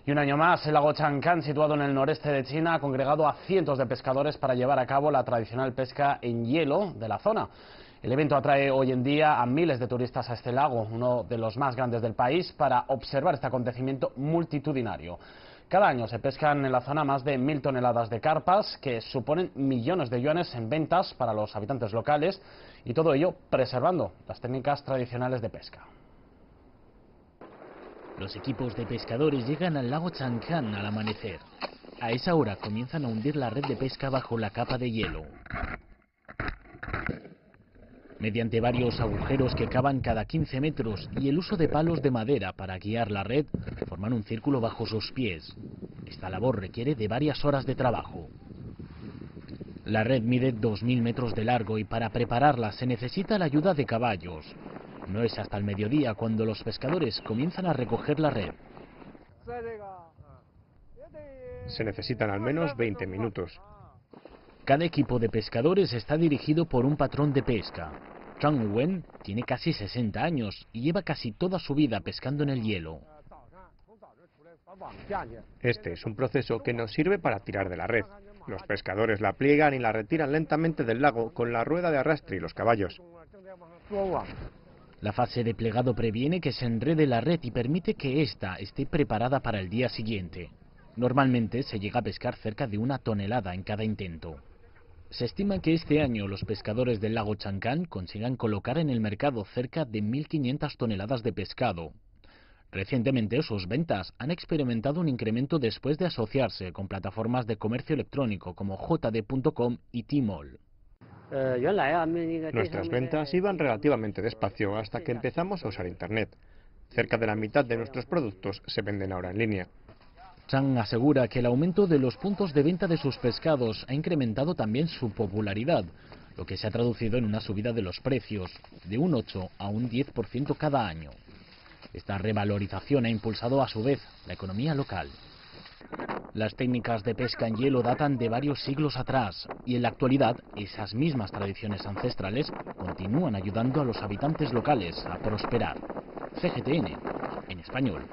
Y un año más, el lago Chancán, situado en el noreste de China, ha congregado a cientos de pescadores para llevar a cabo la tradicional pesca en hielo de la zona. El evento atrae hoy en día a miles de turistas a este lago, uno de los más grandes del país, para observar este acontecimiento multitudinario. Cada año se pescan en la zona más de 1000 toneladas de carpas, que suponen millones de yuanes en ventas para los habitantes locales, y todo ello preservando las técnicas tradicionales de pesca. Los equipos de pescadores llegan al lago Chancán al amanecer. A esa hora comienzan a hundir la red de pesca bajo la capa de hielo. Mediante varios agujeros que cavan cada 15 metros y el uso de palos de madera para guiar la red, forman un círculo bajo sus pies. Esta labor requiere de varias horas de trabajo. La red mide 2000 metros de largo y para prepararla se necesita la ayuda de caballos. No es hasta el mediodía cuando los pescadores comienzan a recoger la red. Se necesitan al menos 20 minutos. Cada equipo de pescadores está dirigido por un patrón de pesca. Zhang Wen tiene casi 60 años y lleva casi toda su vida pescando en el hielo. Este es un proceso que nos sirve para tirar de la red. Los pescadores la pliegan y la retiran lentamente del lago con la rueda de arrastre y los caballos. La fase de plegado previene que se enrede la red y permite que ésta esté preparada para el día siguiente. Normalmente se llega a pescar cerca de 1 tonelada en cada intento. Se estima que este año los pescadores del lago Chancán consigan colocar en el mercado cerca de 1500 toneladas de pescado. Recientemente sus ventas han experimentado un incremento después de asociarse con plataformas de comercio electrónico como JD.com y Tmall. Nuestras ventas iban relativamente despacio hasta que empezamos a usar Internet. Cerca de la mitad de nuestros productos se venden ahora en línea. Zhang asegura que el aumento de los puntos de venta de sus pescados ha incrementado también su popularidad, lo que se ha traducido en una subida de los precios, de un 8 a un 10% cada año. Esta revalorización ha impulsado a su vez la economía local. Las técnicas de pesca en hielo datan de varios siglos atrás y en la actualidad esas mismas tradiciones ancestrales continúan ayudando a los habitantes locales a prosperar. CGTN, en español.